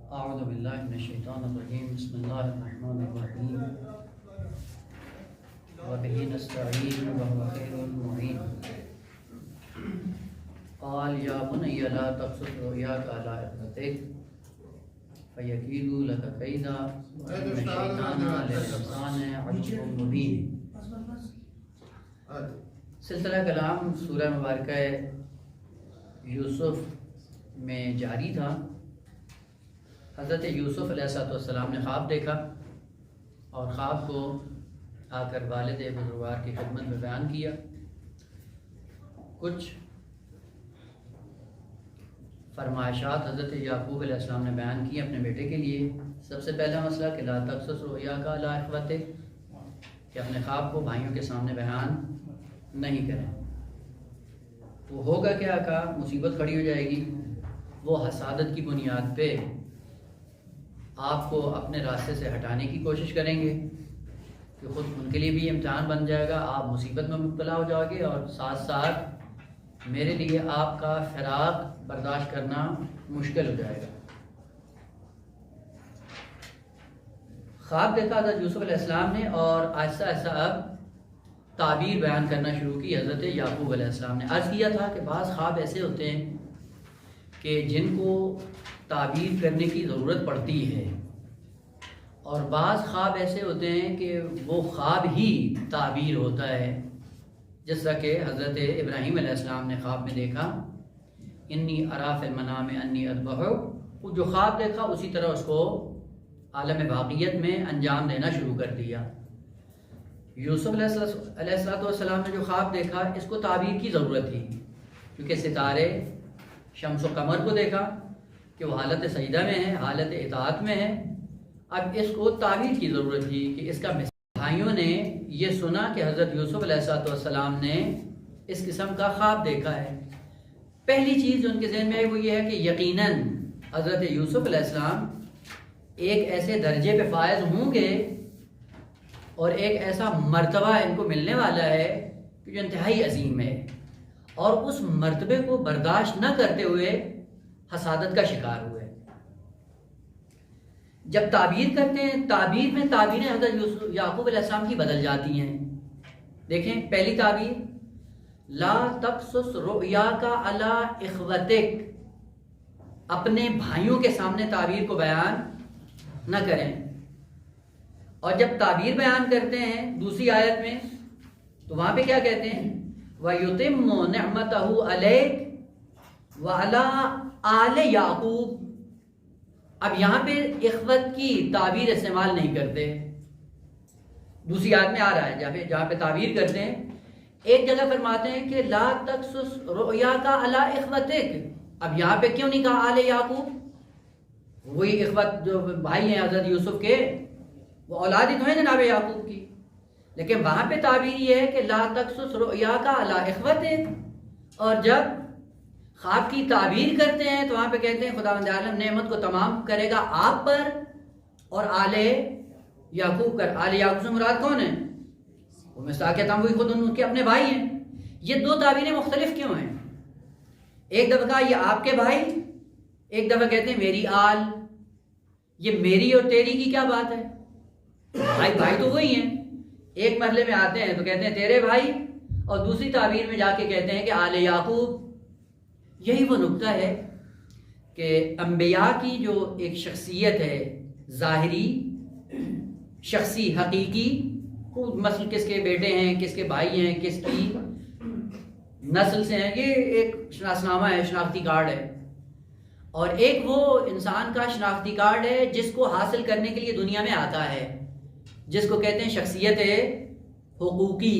اعوذ باللہ من الشیطان الرجیم بسم اللہ الرحمن الرحیم وبہ نستعین وهو خیر المعین قال یا بنی لا تقصص رؤیاک علی اخوتک فیکیدوا لک کیدا وان الشیطان للانسان عدو مبین۔ سلسلہ کلام سورہ مبارکہ یوسف میں جاری تھا۔ حضرت یوسف علیہ السلام نے خواب دیکھا اور خواب کو آ کر والد بزرگوار کی خدمت میں بیان کیا۔ کچھ فرمائشات حضرت یعقوب علیہ السلام نے بیان کی اپنے بیٹے کے لیے۔ سب سے پہلا مسئلہ کہ لا تقصص رؤیاک علی اخوتک، کہ اپنے خواب کو بھائیوں کے سامنے بیان نہیں کریں۔ وہ ہوگا کیا کا مصیبت کھڑی ہو جائے گی، وہ حسادت کی بنیاد پہ آپ کو اپنے راستے سے ہٹانے کی کوشش کریں گے کہ خود ان کے لیے بھی امتحان بن جائے گا، آپ مصیبت میں مبتلا ہو جاؤ گے اور ساتھ ساتھ میرے لیے آپ کا فراق برداشت کرنا مشکل ہو جائے گا۔ خواب دیکھا حضرت یوسف علیہ السلام نے اور آہستہ آہستہ اب تعبیر بیان کرنا شروع کی حضرت یعقوب علیہ السلام نے۔ عرض کیا تھا کہ بعض خواب ایسے ہوتے ہیں کہ جن کو تعبیر کرنے کی ضرورت پڑتی ہے، اور بعض خواب ایسے ہوتے ہیں کہ وہ خواب ہی تعبیر ہوتا ہے، جس طرح کہ حضرت ابراہیم علیہ السلام نے خواب میں دیکھا انی ارا فی المنام انی اذبحک، وہ جو خواب دیکھا اسی طرح اس کو عالم واقعیت میں انجام دینا شروع کر دیا۔ یوسف علیہ السلام نے جو خواب دیکھا اس کو تعبیر کی ضرورت تھی، کیونکہ ستارے شمس و قمر کو دیکھا کہ وہ حالت سجدہ میں ہے، حالت اطاعت میں ہے۔ اب اس کو تعبیر کی ضرورت تھی کہ اس کا بھائیوں نے یہ سنا کہ حضرت یوسف علیہ السلام نے اس قسم کا خواب دیکھا ہے۔ پہلی چیز ان کے ذہن میں وہ یہ ہے کہ یقیناً حضرت یوسف علیہ السلام ایک ایسے درجے پہ فائز ہوں گے اور ایک ایسا مرتبہ ان کو ملنے والا ہے کہ جو انتہائی عظیم ہے، اور اس مرتبے کو برداشت نہ کرتے ہوئے حسادت کا شکار ہوئے۔ جب تعبیر کرتے ہیں، تعبیر میں تعبیریں حضرت یعقوب علیہ السلام کی بدل جاتی ہیں۔ دیکھیں پہلی تعبیر لا تقصص رؤیاک علی اخوتک، اپنے بھائیوں کے سامنے تعبیر کو بیان نہ کریں۔ اور جب تعبیر بیان کرتے ہیں دوسری آیت میں تو وہاں پہ کیا کہتے ہیں وَيُتِمُّ نِعْمَتَهُ عَلَيْكَ وَعَلَىٰ آلِ یعقوب۔ اب یہاں پہ اخوت کی تعبیر استعمال نہیں کرتے، دوسری آیت میں آ رہا ہے جہاں پہ تعبیر کرتے ہیں۔ ایک جگہ فرماتے ہیں کہ لا تقصص رؤیاک علی اخوتک، اب یہاں پہ کیوں نہیں کہا آل یعقوب؟ وہی اخوت جو بھائی ہیں حضرت یوسف کے، وہ اولاد ہی تو ہیں جناب یعقوب کی، لیکن وہاں پہ تعبیر یہ ہے کہ لا تقصص رؤیاک علی اخوتک، اور جب خواب کی تعبیر کرتے ہیں تو وہاں پہ کہتے ہیں خداوند عالم نعمت کو تمام کرے گا آپ پر اور آل یعقوب پر۔ آل یعقوب سے مراد کون ہے؟ وہ مستاقیت ہم وہی خود ان کے اپنے بھائی ہیں۔ یہ دو تعبیریں مختلف کیوں ہیں؟ ایک دفعہ کہا یہ آپ کے بھائی، ایک دفعہ کہتے ہیں میری آل۔ یہ میری اور تیری کی کیا بات ہے؟ بھائی تو وہی ہیں۔ ایک مرحلے میں آتے ہیں تو کہتے ہیں تیرے بھائی، اور دوسری تعبیر میں جا کے کہتے ہیں کہ آل یعقوب۔ یہی وہ نقطہ ہے کہ انبیاء کی جو ایک شخصیت ہے ظاہری، شخصی، حقیقی، مثلا کس کے بیٹے ہیں، کس کے بھائی ہیں، کس کی نسل سے ہیں، یہ ایک شناسنامہ ہے، شناختی کارڈ ہے، اور ایک وہ انسان کا شناختی کارڈ ہے جس کو حاصل کرنے کے لیے دنیا میں آتا ہے، جس کو کہتے ہیں شخصیت حقوقی۔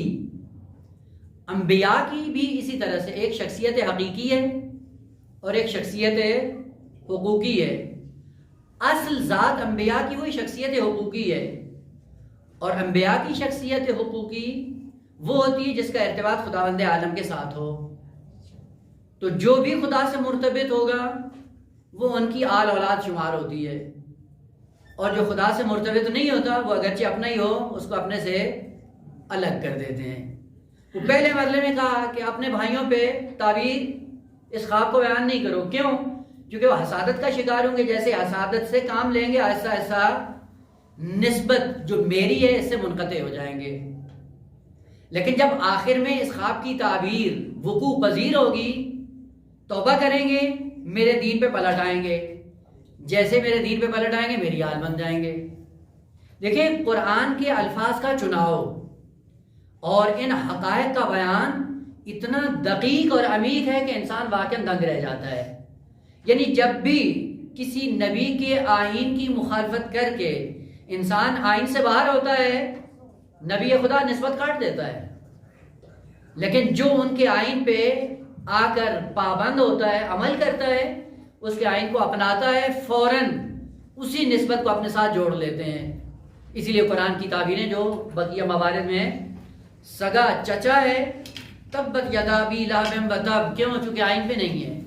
انبیاء کی بھی اسی طرح سے ایک شخصیت حقیقی ہے اور ایک شخصیت حقوقی ہے۔ اصل ذات انبیاء کی وہی شخصیت حقوقی ہے، اور انبیاء کی شخصیت حقوقی وہ ہوتی ہے جس کا ارتباط خداوند عالم کے ساتھ ہو۔ تو جو بھی خدا سے مرتبط ہوگا وہ ان کی آل اولاد شمار ہوتی ہے، اور جو خدا سے مرتبط نہیں ہوتا وہ اگرچہ اپنا ہی ہو اس کو اپنے سے الگ کر دیتے ہیں۔ تو پہلے مرحلے میں کہا کہ اپنے بھائیوں پہ تعبیر اس خواب کو بیان نہیں کرو۔ کیوں؟ کیونکہ وہ حسادت کا شکار ہوں گے. جیسے حسادت سے کام لیں گے ایسا ایسا نسبت جو میری ہے اس سے منقطع ہو جائیں گے. لیکن جب آخر میں اس خواب کی تعبیر وقوع پذیر ہوگی توبہ کریں گے, میرے دین پہ پلٹ آئیں گے. جیسے میرے دین پہ پلٹ آئیں گے میری حال بن جائیں گے. دیکھیں قرآن کے الفاظ کا چناؤ اور ان حقائق کا بیان اتنا دقیق اور عمیق ہے کہ انسان واقعا دنگ رہ جاتا ہے. یعنی جب بھی کسی نبی کے آئین کی مخالفت کر کے انسان آئین سے باہر ہوتا ہے نبی خدا نسبت کاٹ دیتا ہے. لیکن جو ان کے آئین پہ آ کر پابند ہوتا ہے, عمل کرتا ہے, اس کے آئین کو اپناتا ہے, فوراً اسی نسبت کو اپنے ساتھ جوڑ لیتے ہیں. اسی لیے قرآن کی تعبیریں جو بقیہ موارد میں سگا چچا ہے, تبت یدا ابی لہب وتب, کیوں؟ چونکہ آئین پہ نہیں ہے.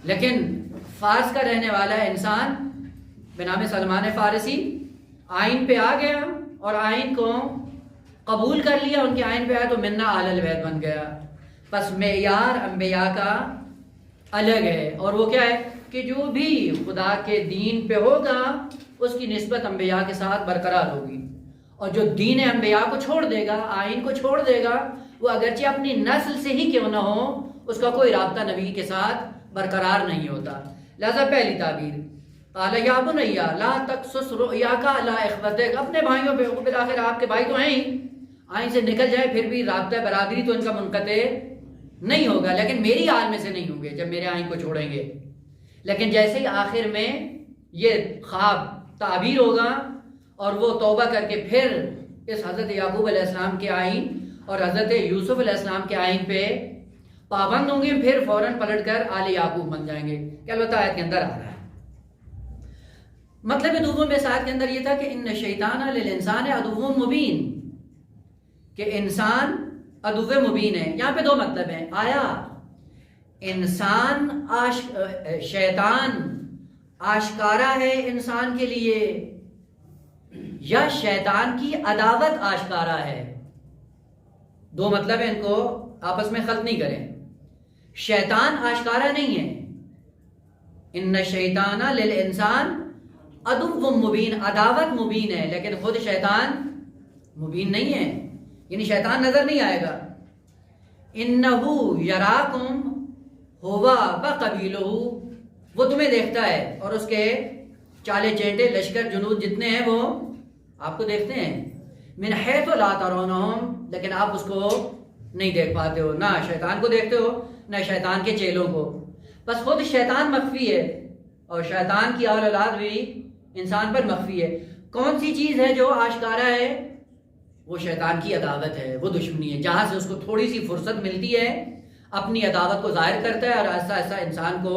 لیکن فارس کا رہنے والا ہے انسان بنام سلمان فارسی, آئین پہ آ گیا اور آئین کو قبول کر لیا, ان کے آئین پہ آیا تو منا اہل البیت بن گیا. پس معیار انبیاء کا الگ ہے, اور وہ کیا ہے کہ جو بھی خدا کے دین پہ ہوگا اس کی نسبت انبیاء کے ساتھ برقرار ہوگی, اور جو دین انبیاء کو چھوڑ دے گا, آئین کو چھوڑ دے گا, وہ اگرچہ اپنی نسل سے ہی کیوں نہ ہو اس کا کوئی رابطہ نبی کے ساتھ برقرار نہیں ہوتا. لہذا پہلی تعبیر قال یا بنی لا تقصص رؤیاک علی اخوتک, اپنے بھائیوں پہ, بالآخر آپ کے بھائی تو ہیں ہی, آئین سے نکل جائے پھر بھی رابطہ برادری تو ان کا منقطع نہیں ہوگا, لیکن میری حال میں سے نہیں ہوں گے جب میرے آئین کو چھوڑیں گے. لیکن جیسے ہی آخر میں یہ خواب تعبیر ہوگا اور وہ توبہ کر کے پھر اس حضرت یعقوب علیہ السلام کے آئین اور حضرت یوسف علیہ السلام کے آئین پہ پابند ہوں گے, پھر فوراً پلٹ کر آل یعقوب بن جائیں گے. کہ البتہ آیت کے اندر آ رہا ہے. مطلب دوم میں آیت کے اندر یہ تھا کہ ان شیطان للانسان عدو مبین, کہ انسان عدو مبین ہے. یہاں پہ دو مطلب ہیں. آیا انسان شیطان آشکارا ہے انسان کے لیے, یا شیطان کی عداوت آشکارا ہے؟ دو مطلب ہیں, ان کو آپس میں خلط نہیں کریں. شیطان آشکارا نہیں ہے, ان شیطان للانسان عدو مبین, عداوت مبین ہے, لیکن خود شیطان مبین نہیں ہے, یعنی شیطان نظر نہیں آئے گا. انہو یراکم ہوا وقبیلہ, وہ تمہیں دیکھتا ہے اور اس کے چالے چینٹے لشکر جنود جتنے ہیں وہ آپ کو دیکھتے ہیں. من حیث لا ترونہم, لیکن آپ اس کو نہیں دیکھ پاتے ہو, نہ شیطان کو دیکھتے ہو نہ شیطان کے چیلوں کو. بس خود شیطان مخفی ہے اور شیطان کی اولاد بھی انسان پر مخفی ہے. کون سی چیز ہے جو آشکارا ہے؟ وہ شیطان کی عداوت ہے, وہ دشمنی ہے. جہاں سے اس کو تھوڑی سی فرصت ملتی ہے اپنی عداوت کو ظاہر کرتا ہے اور ایسا ایسا انسان کو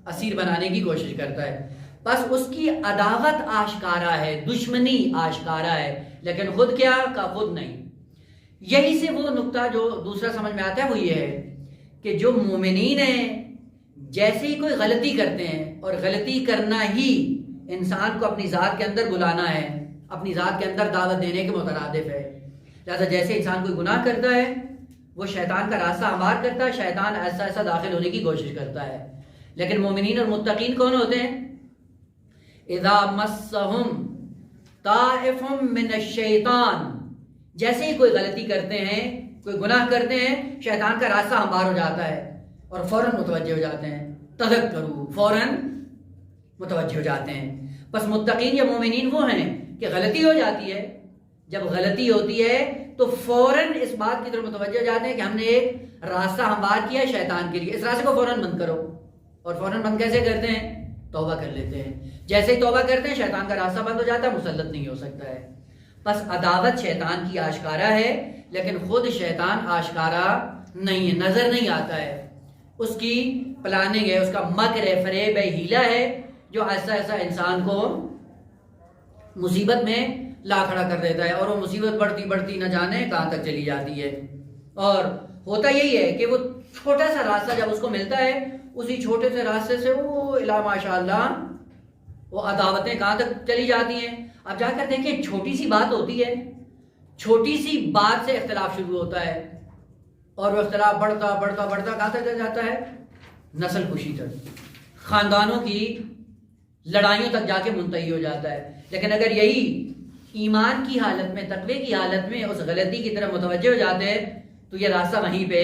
اسیر بنانے کی کوشش کرتا ہے. بس اس کی عداوت آشکارا ہے, دشمنی آشکارا ہے, لیکن خود کیا کا خود نہیں. یہی سے وہ نقطہ جو دوسرا سمجھ میں آتا ہے وہ یہ ہے کہ جو مومنین ہیں جیسے ہی کوئی غلطی کرتے ہیں, اور غلطی کرنا ہی انسان کو اپنی ذات کے اندر بلانا ہے, اپنی ذات کے اندر دعوت دینے کے مترادف ہے. لہٰذا جیسے انسان کوئی گناہ کرتا ہے وہ شیطان کا راستہ ہموار کرتا ہے, شیطان ایسا ایسا داخل ہونے کی کوشش کرتا ہے. لیکن مومنین اور متقین کون ہوتے ہیں؟ اذا مسہم طائف من الشیطان, جیسے ہی کوئی غلطی کرتے ہیں, کوئی گناہ کرتے ہیں, شیطان کا راستہ ہموار ہو جاتا ہے اور فوراً متوجہ ہو جاتے ہیں. تذکروا, فوراً متوجہ ہو جاتے ہیں. بس متقین یا مومنین وہ ہیں کہ غلطی ہو جاتی ہے, جب غلطی ہوتی ہے تو فوراً اس بات کی طرف متوجہ ہو جاتے ہیں کہ ہم نے ایک راستہ ہموار کیا ہے شیطان کے لیے, اس راستے کو فوراً بند کرو. اور فوراً بند کیسے کرتے ہیں؟ توبہ کر لیتے ہیں. جیسے ہی توبہ کرتے ہیں شیطان کا راستہ بند ہو جاتا ہے, مسلط نہیں ہو سکتا ہے. بس عداوت شیطان کی آشکارا ہے, لیکن خود شیطان آشکارا نہیں ہے, نظر نہیں آتا ہے. اس کی پلاننگ ہے, اس کا مکر ہے, فریب ہے, ہیلا ہے, جو ایسا ایسا انسان کو مصیبت میں لا کھڑا کر دیتا ہے, اور وہ مصیبت بڑھتی بڑھتی نہ جانے کہاں تک چلی جاتی ہے. اور ہوتا یہی ہے کہ وہ چھوٹا سا راستہ جب اس کو ملتا ہے, اسی چھوٹے سے راستے سے وہ الا ماشاء اللہ وہ عداوتیں کہاں تک چلی جاتی ہیں. اب جا کر دیکھیں, چھوٹی سی بات ہوتی ہے, چھوٹی سی بات سے اختلاف شروع ہوتا ہے, اور وہ اختلاف بڑھتا بڑھتا بڑھتا کہاں تک جاتا ہے؟ نسل کشی تک, خاندانوں کی لڑائیوں تک جا کے منتہی ہو جاتا ہے. لیکن اگر یہی ایمان کی حالت میں، تقوی کی حالت میں اس غلطی کی طرف متوجہ ہو جاتے تو یہ راستہ وہیں پہ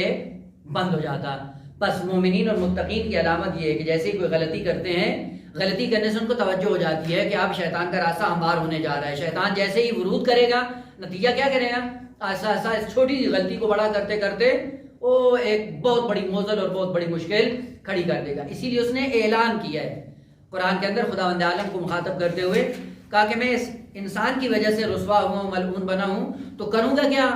بند ہو جاتا. بس مومنین اور متقین کی علامت یہ ہے کہ جیسے ہی کوئی غلطی کرتے ہیں، غلطی کرنے سے ان کو توجہ ہو جاتی ہے کہ اب شیطان کا راستہ ہموار ہونے جا رہا ہے. شیطان جیسے ہی ورود کرے گا، نتیجہ کیا کرے گا؟ آہستہ آہستہ اس چھوٹی سی غلطی کو بڑا کرتے کرتے وہ ایک بہت بڑی موزل اور بہت بڑی مشکل کھڑی کر دے گا. اسی لیے اس نے اعلان کیا ہے قرآن کے اندر، خداوند عالم کو مخاطب کرتے ہوئے کہا کہ میں اس انسان کی وجہ سے رسوا ہوا ہوں، ملعون بنا ہوں، تو کروں گا کیا؟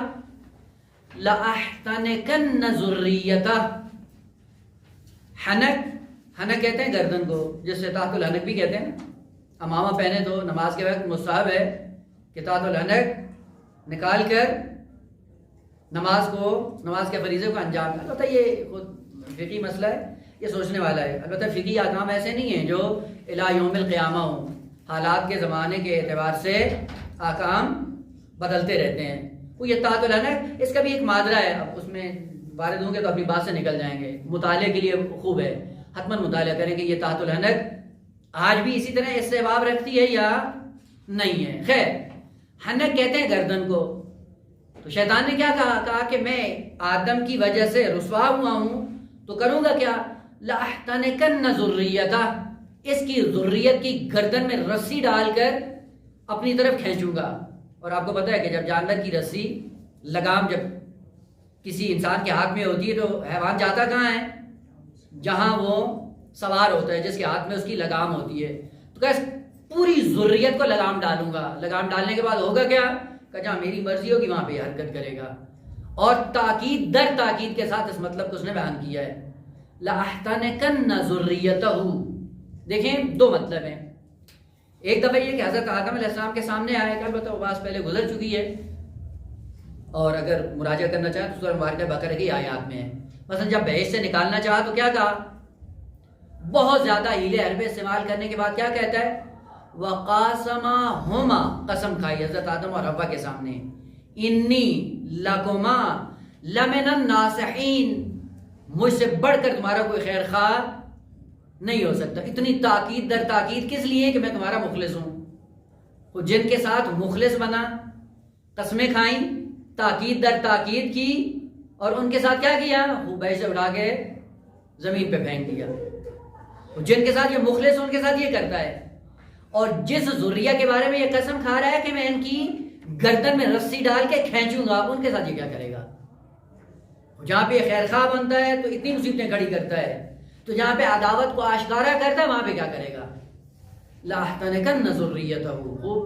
لَأَحْتَنِكَنَّ ذُرِّيَّتَهُ. حنک کہتے ہیں گردن کو، جس سے تحت الحنک بھی کہتے ہیں. امامہ پہنے تو نماز کے وقت مستحب ہے کہ تحت الحنک نکال کر نماز کے فریضے کو انجام دیں. البتہ یہ خود فقہی مسئلہ ہے، یہ سوچنے والا ہے. البتہ فقہی احکام ایسے نہیں ہیں جو الی یوم القیامہ ہوں، حالات کے زمانے کے اعتبار سے احکام بدلتے رہتے ہیں. وہ یہ تحت الحنک، اس کا بھی ایک مادرہ ہے. اب اس میں وارد ہوں گے تو اپنی بات سے نکل جائیں گے. مطالعے کے لیے خوب ہے، حتماً مطالعہ کریں کہ یہ تحت الحنک آج بھی اسی طرح استحباب رکھتی ہے یا نہیں ہے. خیر، حنک کہتے ہیں گردن کو. تو شیطان نے کیا کہا کہ میں آدم کی وجہ سے رسوا ہوا ہوں تو کروں گا کیا؟ لَأَحْتَنِكَنَّ ذُرِّيَّتَهُ. اس کی ذریت کی گردن میں رسی ڈال کر اپنی طرف کھینچوں گا. اور آپ کو پتہ ہے کہ جب جانور کی رسی، لگام جب کسی انسان کے ہاتھ میں ہوتی ہے تو حیوان جاتا کہاں ہے؟ جہاں وہ سوار ہوتا ہے، جس کے ہاتھ میں اس کی لگام ہوتی ہے. تو کہ پوری ذریت کو لگام ڈالوں گا. لگام ڈالنے کے بعد ہوگا کیا؟ کہ جہاں میری مرضی ہوگی وہاں پہ حرکت کرے گا. اور تاکید در تاکید کے ساتھ اس مطلب کو اس نے بیان کیا ہے، لَأَحْتَنِكَنَّ ذُرِّيَّتَهُ. دیکھیں دو مطلب ہیں. ایک دفعہ یہ کہ حضرت آدم علیہ السلام کے سامنے آیا کہ البتہ وہ بات پہلے گزر چکی ہے، اور اگر مراجعہ کرنا چاہیں تو سورہ مبارکہ بقرہ کی آیات میں ہے. مثلا جب بہشت سے نکالنا چاہا تو کیا کہا؟ بہت زیادہ ہیلے حربے استعمال کرنے کے بعد کیا کہتا ہے؟ وَقَاسَمَاهُمَا. قسم کھائی حضرت آدم اور حوا کے سامنے، اِنِّي لَكُمَا لَمِنَ النَّاصِحِينَ. مجھ سے بڑھ کر تمہارا کوئی خیر خواہ نہیں ہو سکتا. اتنی تاکید در تاکید کس لیے کہ میں تمہارا مخلص ہوں. وہ جن کے ساتھ مخلص بنا، قسمیں کھائیں، تاکید در تاکید کی، اور ان کے ساتھ کیا کیا؟ وہ بہشت سے اٹھا کے زمین پہ پھینک دیا. جن کے ساتھ یہ مخلص، ان کے ساتھ یہ کرتا ہے. اور جس ذریہ کے بارے میں یہ قسم کھا رہا ہے کہ میں ان کی گردن میں رسی ڈال کے کھینچوں گا، ان کے ساتھ یہ کیا کرے گا؟ جہاں پہ خیر خواہ بنتا ہے تو اتنی مصیبتیں کھڑی کرتا ہے، تو جہاں پہ عداوت کو آشکارا کرتا ہے وہاں پہ کیا کرے گا؟ لَأَحْتَنِكَنَّ ذُرِّيَّتَهُ. خوب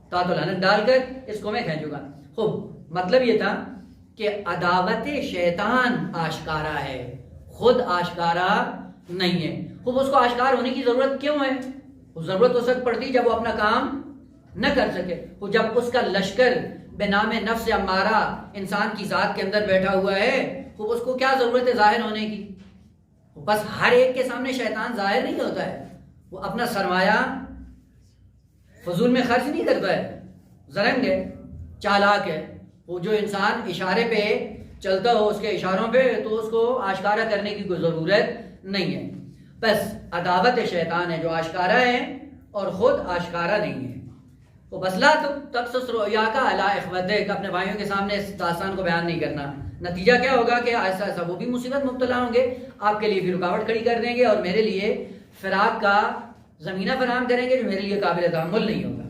تحت الحنک ڈال کر اس کو میں کھینچوں گا. خوب مطلب یہ تھا کہ عداوت شیطان آشکارا ہے، خود آشکارا نہیں ہے. خوب اس کو آشکار ہونے کی ضرورت کیوں ہے؟ وہ ضرورت اس وقت پڑتی جب وہ اپنا کام نہ کر سکے. وہ جب اس کا لشکر بنام نفس امارہ انسان کی ذات کے اندر بیٹھا ہوا ہے، خوب اس کو کیا ضرورت ہے ظاہر ہونے کی؟ بس ہر ایک کے سامنے شیطان ظاہر نہیں ہوتا ہے. وہ اپنا سرمایہ فضول میں خرچ نہیں کرتا ہے، زرنگ ہے، چالاک ہے. وہ جو انسان اشارے پہ چلتا ہو، اس کے اشاروں پہ، تو اس کو آشکارا کرنے کی کوئی ضرورت نہیں ہے. بس عداوت شیطان ہے جو آشکارا ہے اور خود آشکارا نہیں ہے. وہ بس لا تقصص رؤیاک علی اخوتک، اپنے بھائیوں کے سامنے اس داستان کو بیان نہیں کرنا. نتیجہ کیا ہوگا کہ آہستہ آہستہ وہ بھی مصیبت مبتلا ہوں گے، آپ کے لیے بھی رکاوٹ کھڑی کر دیں گے، اور میرے لیے فراق کا زمینہ فراہم کریں گے جو میرے لیے قابل تحمل نہیں ہوگا.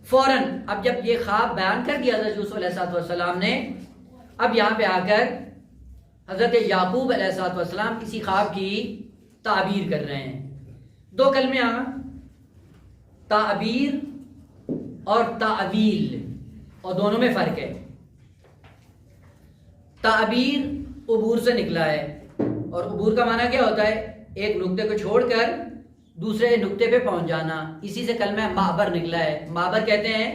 فوراً اب جب یہ خواب بیان کر دیا حضرت یوسف علیہ السلام نے، اب یہاں پہ آ کر حضرت یعقوب علیہ السلام اسی خواب کی تعبیر کر رہے ہیں. دو کلمے آئیں، تعبیر اور تعویل، اور دونوں میں فرق ہے. تعبیر عبور سے نکلا ہے، اور عبور کا معنی کیا ہوتا ہے؟ ایک نقطے کو چھوڑ کر دوسرے نقطے پہ پہنچ جانا. اسی سے کلمہ معبر نکلا ہے. معبر کہتے ہیں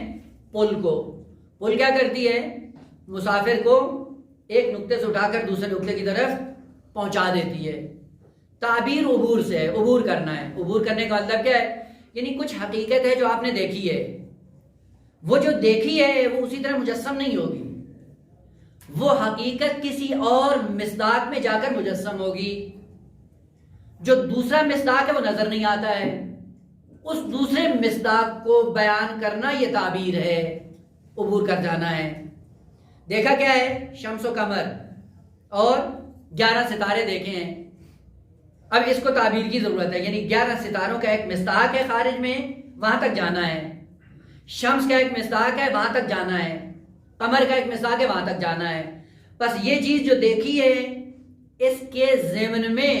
پل کو. پل کیا کرتی ہے؟ مسافر کو ایک نقطے سے اٹھا کر دوسرے نقطے کی طرف پہنچا دیتی ہے. تعبیر عبور سے ہے، عبور کرنا ہے. عبور کرنے کا مطلب کیا ہے؟ یعنی کچھ حقیقت ہے جو آپ نے دیکھی ہے، وہ جو دیکھی ہے وہ اسی طرح مجسم نہیں ہوگی. وہ حقیقت کسی اور مصداق میں جا کر مجسم ہوگی. جو دوسرا مصداق ہے وہ نظر نہیں آتا ہے، اس دوسرے مصداق کو بیان کرنا یہ تعبیر ہے، عبور کر جانا ہے۔ دیکھا کیا ہے؟ شمس و قمر اور 11 ستارے دیکھے ہیں، اب اس کو تعبیر کی ضرورت ہے، یعنی 11 ستاروں کا ایک مصداق ہے خارج میں، وہاں تک جانا ہے، شمس کا ایک مصداق ہے وہاں تک جانا ہے، قمر کا ایک مصداق ہے وہاں تک جانا ہے۔ بس یہ چیز جو دیکھی ہے اس کے ضمن میں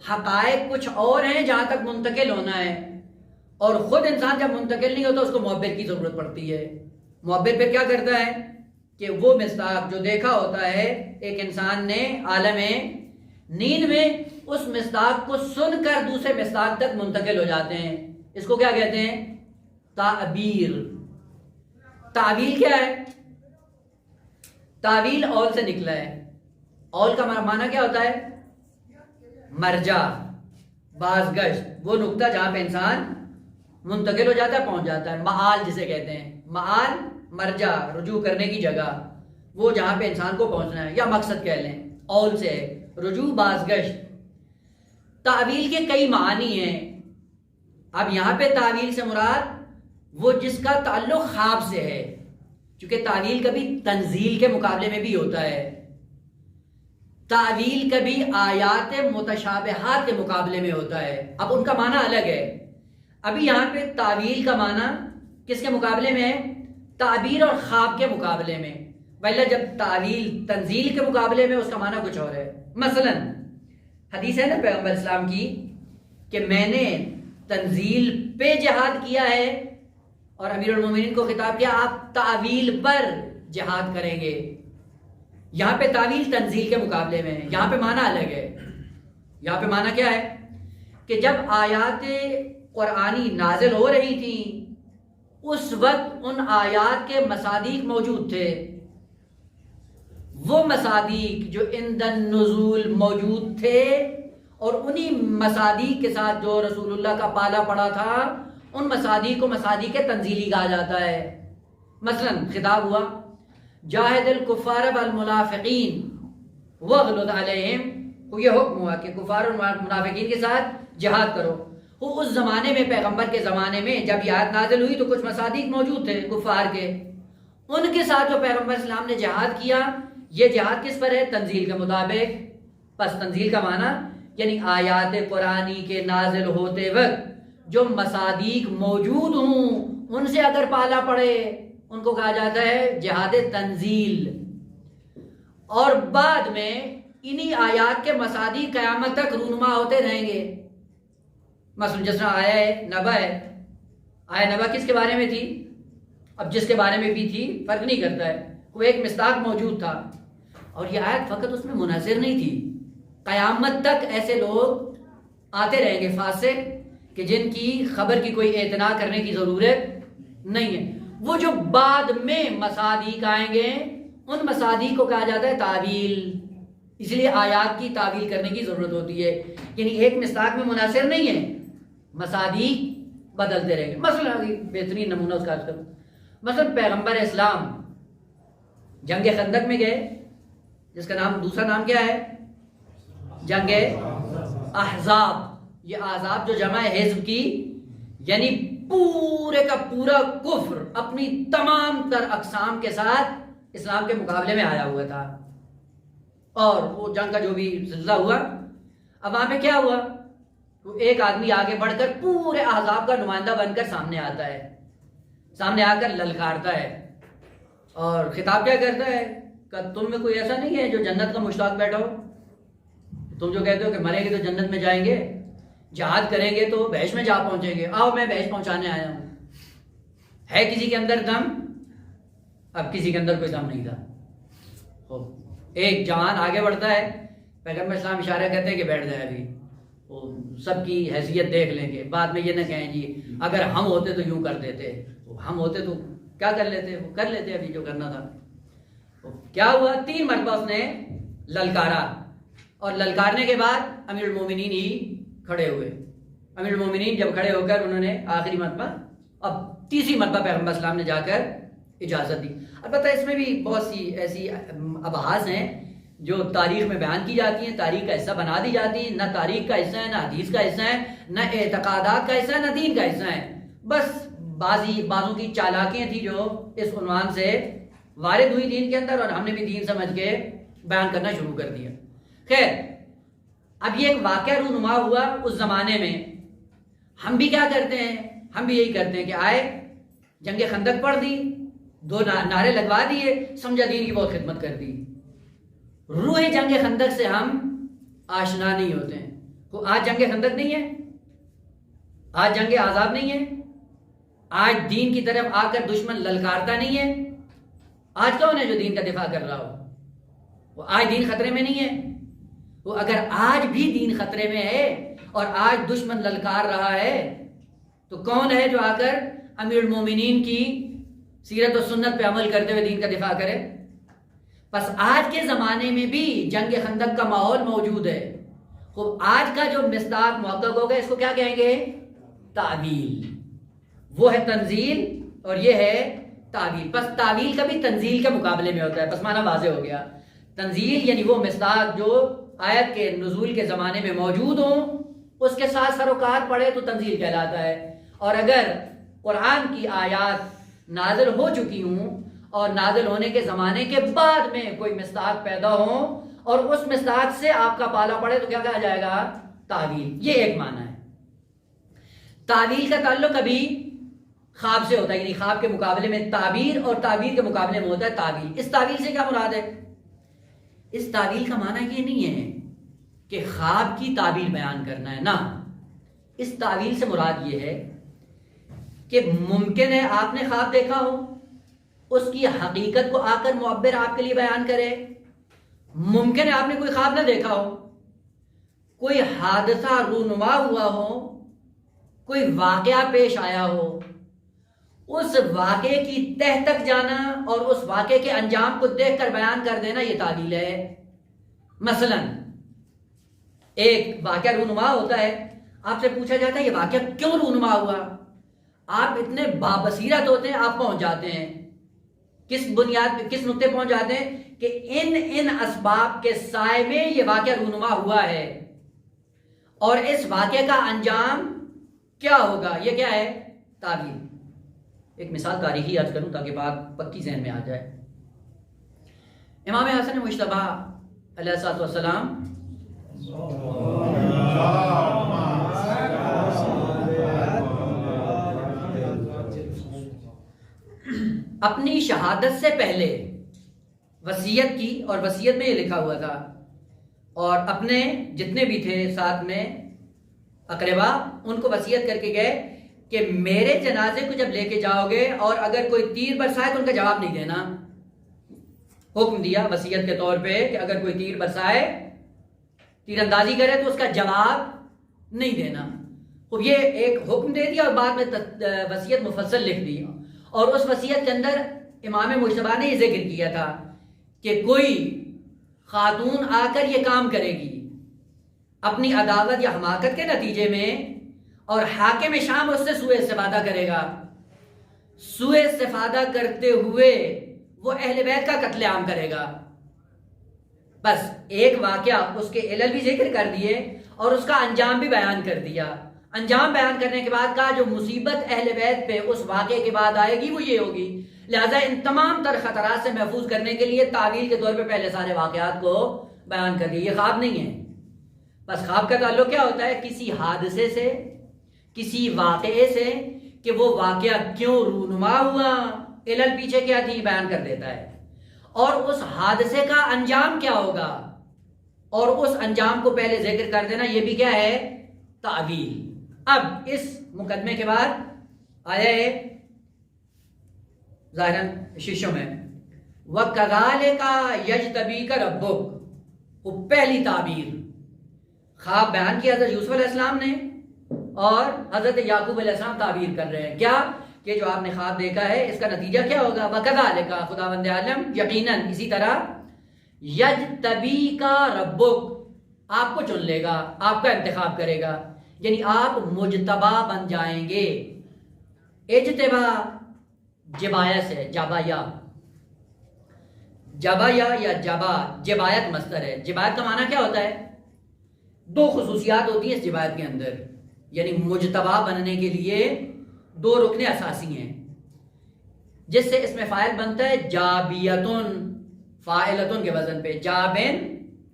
حقائق کچھ اور ہیں جہاں تک منتقل ہونا ہے، اور خود انسان جب منتقل نہیں ہوتا اس کو معبر کی ضرورت پڑتی ہے۔ معبر پھر کیا کرتا ہے کہ وہ مصداق جو دیکھا ہوتا ہے ایک انسان نے عالم نیند میں، اس مصداق کو سن کر دوسرے مصداق تک منتقل ہو جاتے ہیں، اس کو کیا کہتے ہیں؟ تعبیر۔ تعویل کیا ہے؟ تعویل اول سے نکلا ہے، اول کا معنی کیا ہوتا ہے؟ مرجع، بازگشت، وہ نقطہ جہاں پہ انسان منتقل ہو جاتا ہے، پہنچ جاتا ہے، معال جسے کہتے ہیں، معال مرجع، رجوع کرنے کی جگہ، وہ جہاں پہ انسان کو پہنچنا ہے، یا مقصد کہہ لیں، اول سے ہے، رجوع، بازگشت۔ تعویل کے کئی معنی ہیں، اب یہاں پہ تعویل سے مراد وہ جس کا تعلق خواب سے ہے، چونکہ تعویل کبھی تنزیل کے مقابلے میں بھی ہوتا ہے، تعویل کبھی آیات متشابہات کے مقابلے میں ہوتا ہے، اب ان کا معنی الگ ہے۔ ابھی یہاں پہ تعویل کا معنی کس کے مقابلے میں ہے؟ تعبیر اور خواب کے مقابلے میں، ویلا جب تعویل تنزیل کے مقابلے میں اس کا معنی کچھ اور ہے۔ مثلا حدیث ہے نا پیغمبر اسلام کی کہ میں نے تنزیل پہ جہاد کیا ہے، اور امیر المومنین کو خطاب کیا آپ تعویل پر جہاد کریں گے۔ یہاں پہ تعویل تنزیل کے مقابلے میں ہے، یہاں پہ معنی الگ ہے۔ یہاں پہ معنی کیا ہے کہ جب آیات قرآنی نازل ہو رہی تھیں اس وقت ان آیات کے مصادیق موجود تھے، وہ مصادیق جو عند النزول موجود تھے، اور انہی مصادیق کے ساتھ جو رسول اللہ کا پالا پڑا تھا، ان مصادیق کو مصادیق تنزیلی کہا جاتا ہے۔ مثلا خطاب ہوا جاہد الکفار والمنافقین واغلظ علیہم، یہ حکم ہوا کہ کفار اور منافقین کے ساتھ جہاد کرو۔ وہ اس زمانے میں، پیغمبر کے زمانے میں جب یہ آیت نازل ہوئی تو کچھ مصادیق موجود تھے کفار کے، ان کے ساتھ جو پیغمبر اسلام نے جہاد کیا، یہ جہاد کس پر ہے؟ تنزیل کے مطابق۔ پس تنزیل کا معنی یعنی آیات قرآنی کے نازل ہوتے وقت جو مصادیق موجود ہوں ان سے اگر پالا پڑے ان کو کہا جاتا ہے جہاد تنزیل، اور بعد میں انہی آیات کے مصادیق قیامت تک رونما ہوتے رہیں گے۔ مثلا جس طرح آیا ہے نبا ہے، آیا نبا کس کے بارے میں تھی؟ اب جس کے بارے میں بھی تھی فرق نہیں کرتا ہے، وہ ایک مصداق موجود تھا، اور یہ آیت فقط اس میں منحصر نہیں تھی، قیامت تک ایسے لوگ آتے رہیں گے فاسق کہ جن کی خبر کی کوئی اعتنا کرنے کی ضرورت نہیں ہے۔ وہ جو بعد میں مصادیق آئیں گے ان مصادیق کو کہا جاتا ہے تعویل، اس لیے آیات کی تعویل کرنے کی ضرورت ہوتی ہے، یعنی ایک مصداق میں منحصر نہیں ہے، مصادیق بدلتے رہیں گے۔ مثلا بہترین نمونہ اس کا کروں، مثلا پیغمبر اسلام جنگ خندق میں گئے، جس کا نام دوسرا نام کیا ہے؟ جنگ احزاب۔ یہ احزاب جو جمع ہے حزب کی، یعنی پورے کا پورا کفر اپنی تمام تر اقسام کے ساتھ اسلام کے مقابلے میں آیا ہوا تھا، اور وہ جنگ کا جو بھی سلسلہ ہوا، اب وہاں پہ کیا ہوا؟ تو ایک آدمی آگے بڑھ کر پورے احزاب کا نمائندہ بن کر سامنے آتا ہے، سامنے آ کر للکارتا ہے اور خطاب کیا کرتا ہے کہ تم میں کوئی ایسا نہیں ہے جو جنت کا مشتاق بیٹھا ہو؟ تم جو کہتے ہو کہ مریں گے تو جنت میں جائیں گے، جہاد کریں گے تو بہشت میں جا پہنچیں گے، آؤ میں بہشت پہنچانے آیا ہوں۔ ہے کسی کے اندر دم؟ اب کسی کے اندر کوئی دم نہیں تھا۔ ایک جوان آگے بڑھتا ہے، پیغمبر اسلام اشارہ کرتے ہیں کہ بیٹھ جائے، ابھی وہ سب کی حیثیت دیکھ لیں گے، بعد میں یہ نہ کہیں جی اگر ہم ہوتے تو یوں کر دیتے، ہم ہوتے تو کیا کر لیتے، وہ کر لیتے ابھی جو کرنا تھا۔ کیا ہوا؟ 3 مرتبہ اس نے للکارا، اور للکارنے کے بعد امیر المومنین ہی کھڑے ہوئے۔ امیر المومنین جب کھڑے ہو کر انہوں نے آخری مرتبہ، اب تیسری مرتبہ پیغمبر اسلام نے جا کر اجازت دی۔ البتہ اس میں بھی بہت سی ایسی ابحاث ہیں، جو تاریخ میں بیان کی جاتی ہیں، تاریخ کا حصہ بنا دی جاتی ہیں، نہ تاریخ کا حصہ ہے، نہ حدیث کا حصہ ہے، نہ اعتقادات کا حصہ ہے، نہ دین کا حصہ ہے. بس بعضوں کی چالاکیاں تھیں جو اس عنوان سے وارد ہوئی دین کے اندر، اور ہم نے بھی دین سمجھ کے بیان کرنا شروع کر دیا. خیر، اب یہ ایک واقعہ رونما ہوا اس زمانے میں. ہم بھی کیا کرتے ہیں؟ ہم بھی یہی کرتے ہیں کہ آئے جنگ خندق پڑھ دی، 2 نعرے لگوا دیے، سمجھا دین کی بہت خدمت کر دی. روح جنگ خندق سے ہم آشنا نہیں ہوتے ہیں. تو آج جنگ خندق نہیں ہے، آج جنگ عذاب نہیں ہے، آج دین کی طرف آ کر دشمن للکارتا نہیں ہے. آج کون ہے جو دین کا دفاع کر رہا ہو؟ وہ آج دین خطرے میں نہیں ہے. وہ اگر آج بھی دین خطرے میں ہے اور آج دشمن للکار رہا ہے تو کون ہے جو آ کر امیر المومنین کی سیرت و سنت پہ عمل کرتے ہوئے دین کا دفاع کرے؟ بس آج کے زمانے میں بھی جنگ خندق کا ماحول موجود ہے. خوب آج کا جو مصداق محقق ہوگا اس کو کیا کہیں گے؟ تعویل. وہ ہے تنزیل اور یہ ہے تعویل. بس تعویل کبھی تنزیل کے مقابلے میں ہوتا ہے. بس معنی واضح ہو گیا. تنزیل یعنی وہ مصداق جو آیت کے نزول کے زمانے میں موجود ہوں، اس کے ساتھ سروکار پڑے تو تنزیل کہلاتا ہے. اور اگر قرآن کی آیات نازل ہو چکی ہوں اور نازل ہونے کے زمانے کے بعد میں کوئی مصداق پیدا ہو اور اس مصداق سے آپ کا پالا پڑے تو کیا کہا جائے گا؟ تعویل. یہ ایک معنی ہے. تعویل کا تعلق ابھی خواب سے ہوتا ہے، یعنی خواب کے مقابلے میں تعبیر اور تعبیر کے مقابلے میں ہوتا ہے تعویل. اس تعویل سے کیا مراد ہے؟ اس تعویل کا معنی یہ نہیں ہے کہ خواب کی تعبیر بیان کرنا ہے، نہ. اس تعویل سے مراد یہ ہے کہ ممکن ہے آپ نے خواب دیکھا ہو، اس کی حقیقت کو آ کر معبر آپ کے لیے بیان کرے. ممکن ہے آپ نے کوئی خواب نہ دیکھا ہو، کوئی حادثہ رونما ہوا ہو، کوئی واقعہ پیش آیا ہو، اس واقعے کی تہ تک جانا اور اس واقعے کے انجام کو دیکھ کر بیان کر دینا، یہ تعویل ہے. مثلا ایک واقعہ رونما ہوتا ہے، آپ سے پوچھا جاتا ہے یہ واقعہ کیوں رونما ہوا؟ آپ اتنے بابصیرت ہوتے ہیں، آپ پہنچ جاتے ہیں کس بنیاد پہ، کس نقطے پہنچ جاتے ہیں کہ ان اسباب کے سائے میں یہ واقعہ رونما ہوا ہے اور اس واقعے کا انجام کیا ہوگا. یہ کیا ہے؟ تعویل. ایک مثال تاریخی یاد کروں تاکہ بات پکی ذہن میں آ جائے. امام حسن مجتبی علیہ الصلوۃ والسلام اپنی شہادت سے پہلے وصیت کی، اور وصیت میں یہ لکھا ہوا تھا، اور اپنے جتنے بھی تھے ساتھ میں اقربا ان کو وصیت کر کے گئے کہ میرے جنازے کو جب لے کے جاؤ گے اور اگر کوئی تیر برسائے تو ان کا جواب نہیں دینا. حکم دیا وصیت کے طور پہ کہ اگر کوئی تیر برسائے، تیر اندازی کرے تو اس کا جواب نہیں دینا. خب یہ ایک حکم دے دیا اور بعد میں وصیت مفصل لکھ دی. اور اس وصیت کے اندر امام مجتبی نے یہ ذکر کیا تھا کہ کوئی خاتون آ کر یہ کام کرے گی اپنی عداوت یا حماقت کے نتیجے میں، اور حاکم شام اس سے سوء استفادہ کرے گا. سوء استفادہ کرتے ہوئے وہ اہل بیت کا قتل عام کرے گا. بس ایک واقعہ، اس کے علل بھی ذکر کر دیے اور اس کا انجام بھی بیان کر دیا. انجام بیان کرنے کے بعد کہا جو مصیبت اہل بیت پہ اس واقعے کے بعد آئے گی وہ یہ ہوگی. لہذا ان تمام تر خطرات سے محفوظ کرنے کے لیے تعویل کے طور پہ پہلے سارے واقعات کو بیان کر دیا. یہ خواب نہیں ہے. بس خواب کا تعلق کیا ہوتا ہے؟ کسی حادثے سے، کسی واقعے سے کہ وہ واقعہ کیوں رونما ہوا، علل پیچھے کیا تھی، بیان کر دیتا ہے. اور اس حادثے کا انجام کیا ہوگا اور اس انجام کو پہلے ذکر کر دینا، یہ بھی کیا ہے؟ تعویل. اب اس مقدمے کے بعد آیا ہے ظاہراً شیشوں میں وَكَذَلِكَ يَجْتَبِيكَ رَبُّكَ. وہ پہلی تعبیر خواب بیان کی حضرت یوسف علیہ السلام نے اور حضرت یعقوب علیہ السلام تعبیر کر رہے ہیں. کیا کہ جو آپ نے خواب دیکھا ہے اس کا نتیجہ کیا ہوگا؟ وَكَذَلِكَ خداوند عالم یقیناً اسی طرح يَجْتَبِيكَ رَبُّكَ آپ کو چن لے گا، آپ کا انتخاب کرے گا، یعنی آپ مجتبا بن جائیں گے. اجتبا جبایا سے، جابایا جبایا یا جبا جبایت مصدر ہے. جبایت کا معنی کیا ہوتا ہے؟ دو خصوصیات ہوتی ہیں اس جبایت کے اندر، یعنی مجتبی بننے کے لیے دو رکن اساسی ہیں جس سے اس میں فاعل بنتا ہے جابیتن، فاعلتن کے وزن پہ، جابن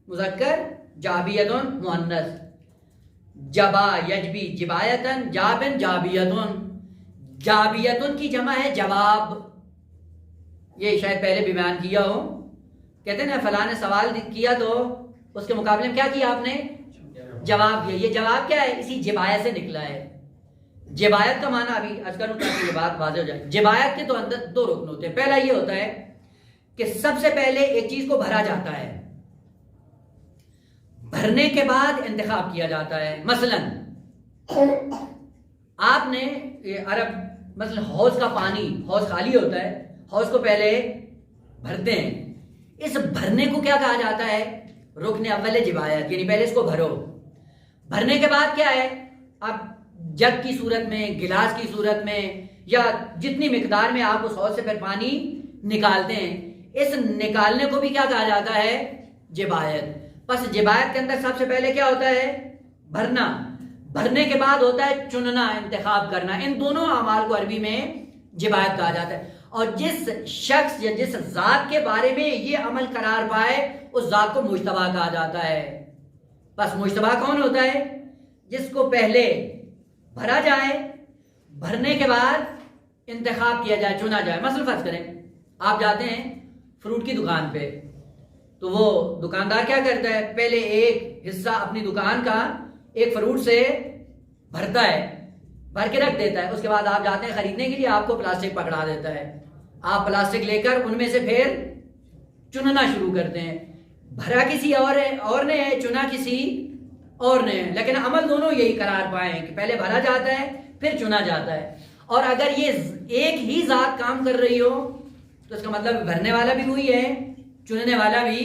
مذکر جابیتن مؤنث، جبا یجبی جبایتن، جابن جابیتن. جابیتن کی جمع ہے جواب، یہ شاید پہلے بھی بیان کیا ہو. کہتے ہیں نا فلاں نے سوال کیا تو اس کے مقابلے میں کیا کیا آپ نے؟ جواب دیا. یہ جواب کیا ہے؟ اسی جبایت سے نکلا ہے. جبایت کا معنی ابھی عرض کروں تاکہ یہ بات واضح ہو جائے. جبایت کے تو اندر دو رکن ہوتے ہیں. پہلا یہ ہوتا ہے کہ سب سے پہلے ایک چیز کو بھرا جاتا ہے، بھرنے کے بعد انتخاب کیا جاتا ہے. مثلا آپ نے عرب مثلا حوض کا پانی، حوض خالی ہوتا ہے، حوض کو پہلے بھرتے ہیں. اس بھرنے کو کیا کہا جاتا ہے؟ رکن اول جبایت، یعنی پہلے اس کو بھرو. بھرنے کے بعد کیا ہے؟ اب جگ کی صورت میں، گلاس کی صورت میں، یا جتنی مقدار میں آپ اس حوض سے پھر پانی نکالتے ہیں، اس نکالنے کو بھی کیا کہا جاتا ہے؟ جبایت. بس جبایت کے اندر سب سے پہلے کیا ہوتا ہے؟ بھرنا. بھرنے کے بعد ہوتا ہے چننا، انتخاب کرنا. ان دونوں اعمال کو عربی میں جبایت کہا جاتا ہے. اور جس شخص یا جس ذات کے بارے میں یہ عمل قرار پائے اس ذات کو مجتبی کہا جاتا ہے. بس مجتبی کون ہوتا ہے؟ جس کو پہلے بھرا جائے، بھرنے کے بعد انتخاب کیا جائے، چنا جائے. مثلا فرض کریں آپ جاتے ہیں فروٹ کی دکان پہ، تو وہ دکاندار کیا کرتا ہے؟ پہلے ایک حصہ اپنی دکان کا ایک فروٹ سے بھرتا ہے، بھر کے رکھ دیتا ہے. اس کے بعد آپ جاتے ہیں خریدنے کے لیے، آپ کو پلاسٹک پکڑا دیتا ہے. آپ پلاسٹک لے کر ان میں سے پھر چننا شروع کرتے ہیں. بھرا کسی اور نے ہے، چنا کسی اور نے ہے، لیکن عمل دونوں یہی قرار پائے ہیں کہ پہلے بھرا جاتا ہے پھر چنا جاتا ہے. اور اگر یہ ایک ہی ذات کام کر رہی ہو تو اس کا مطلب بھرنے والا بھی وہی ہے، چننے والا بھی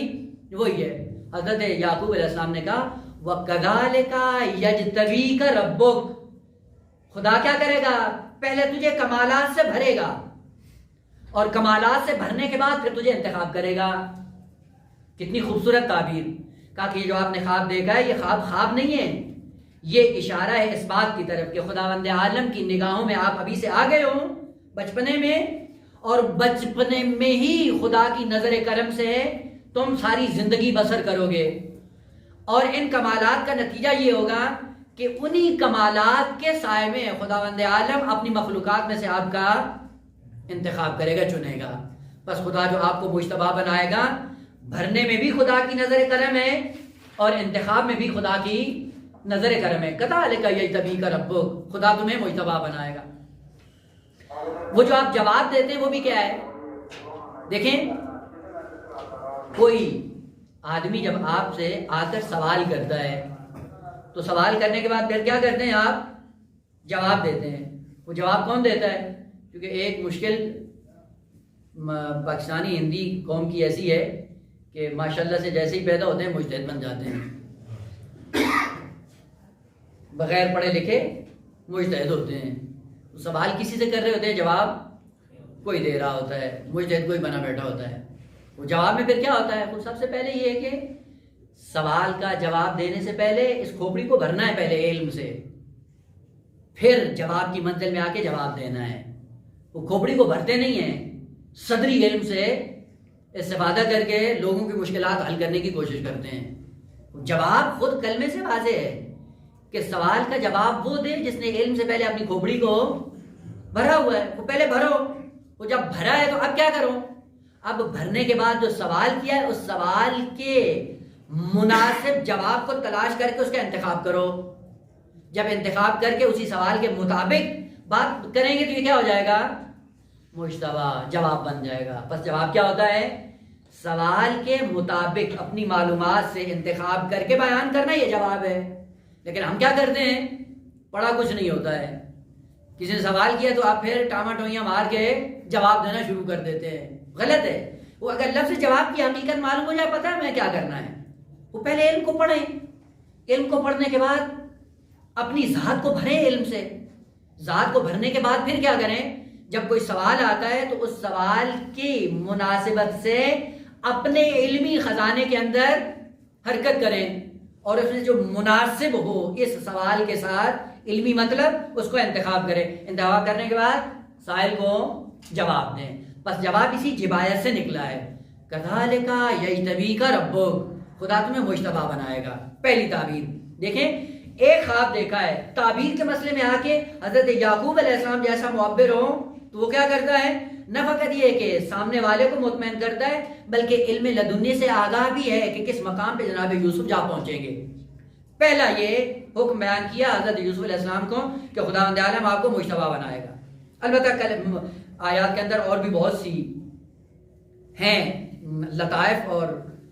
وہی ہے. حضرت یعقوب علیہ السلام نے کہا وَكَذَلِكَ يَجْتَبِيكَ رَبُّكَ، خدا کیا کرے گا؟ پہلے تجھے کمالات سے بھرے گا، اور کمالات سے بھرنے کے بعد پھر تجھے انتخاب کرے گا. کتنی خوبصورت تعبیر. کہا کہ یہ جو آپ نے خواب دیکھا ہے یہ خواب نہیں ہے، یہ اشارہ ہے اس بات کی طرف کہ خداوند عالم کی نگاہوں میں آپ ابھی سے آ گئے ہو بچپنے میں، اور بچپنے میں ہی خدا کی نظر کرم سے تم ساری زندگی بسر کرو گے. اور ان کمالات کا نتیجہ یہ ہوگا کہ انہی کمالات کے سائے میں خداوند عالم اپنی مخلوقات میں سے آپ کا انتخاب کرے گا، چنے گا. بس خدا جو آپ کو مجتبی بنائے گا، بھرنے میں بھی خدا کی نظر کرم ہے اور انتخاب میں بھی خدا کی نظر کرم ہے. کذالک یجتبیک ربک، خدا تمہیں مجتبی بنائے گا. وہ جو آپ جواب دیتے ہیں وہ بھی کیا ہے؟ دیکھیں کوئی آدمی جب آپ سے آ کر سوال کرتا ہے تو سوال کرنے کے بعد پھر کیا کرتے ہیں؟ آپ جواب دیتے ہیں. وہ جواب کون دیتا ہے؟ کیونکہ ایک مشکل پاکستانی ہندی قوم کی ایسی ہے کہ ماشاءاللہ سے جیسے ہی پیدا ہوتے ہیں مجتہد بن جاتے ہیں، بغیر پڑھے لکھے مجتہد ہوتے ہیں. سوال کسی سے کر رہے ہوتے ہیں، جواب کوئی دے رہا ہوتا ہے، مجتہد کوئی بنا بیٹھا ہوتا ہے. وہ جواب میں پھر کیا ہوتا ہے؟ سب سے پہلے یہ ہے کہ سوال کا جواب دینے سے پہلے اس کھوپڑی کو بھرنا ہے پہلے علم سے، پھر جواب کی منزل میں آ کے جواب دینا ہے. وہ کھوپڑی کو بھرتے نہیں ہیں، صدری علم سے استفادہ کر کے لوگوں کی مشکلات حل کرنے کی کوشش کرتے ہیں. جواب خود کلمے سے واضح ہے کہ سوال کا جواب وہ دے جس نے علم سے پہلے اپنی کھوپڑی کو بھرا ہوا ہے. وہ پہلے بھرو، وہ جب بھرا ہے تو اب کیا کرو؟ اب بھرنے کے بعد جو سوال کیا ہے اس سوال کے مناسب جواب کو تلاش کر کے اس کا انتخاب کرو. جب انتخاب کر کے اسی سوال کے مطابق بات کریں گے تو یہ کیا ہو جائے گا؟ مجتبی، جواب بن جائے گا. بس جواب کیا ہوتا ہے؟ سوال کے مطابق اپنی معلومات سے انتخاب کر کے بیان کرنا، یہ جواب ہے. لیکن ہم کیا کرتے ہیں؟ پڑھا کچھ نہیں ہوتا ہے، کسی نے سوال کیا تو آپ پھر ٹاما ٹوئیاں مار کے جواب دینا شروع کر دیتے ہیں. غلط ہے. وہ اگر لفظ جواب کی حقیقت معلوم ہو جائے، پتہ ہے ہمیں کیا کرنا ہے، وہ پہلے علم کو پڑھیں. علم کو پڑھنے کے بعد اپنی ذات کو بھریں علم سے. ذات کو بھرنے کے بعد پھر کیا کریں؟ جب کوئی سوال آتا ہے تو اس سوال کی مناسبت سے اپنے علمی خزانے کے اندر حرکت کریں اور اس میں جو مناسب ہو اس سوال کے ساتھ علمی مطلب اس کو انتخاب کریں. انتخاب کرنے کے بعد سائل کو جواب دیں. بس جواب اسی جبایت سے نکلا ہے. کذالک یجتبیک ربک، خدا تمہیں مجتبی بنائے گا. پہلی تعبیر دیکھیں، ایک خواب دیکھا ہے. تعبیر کے مسئلے میں آ کے حضرت یعقوب علیہ السلام جیسا معبر ہو تو وہ کیا کرتا ہے؟ نہ فقط یہ کہ سامنے والے کو مطمئن کرتا ہے بلکہ علم لدنی سے آگاہ بھی ہے کہ کس مقام پہ جناب یوسف جا پہنچیں گے. پہلا یہ حکم بیان کیا حضرت یوسف علیہ السلام کو کہ خداوند عالم آپ کو مجتبی بنائے گا. البتہ آیات کے اندر اور بھی بہت سی ہیں لطائف اور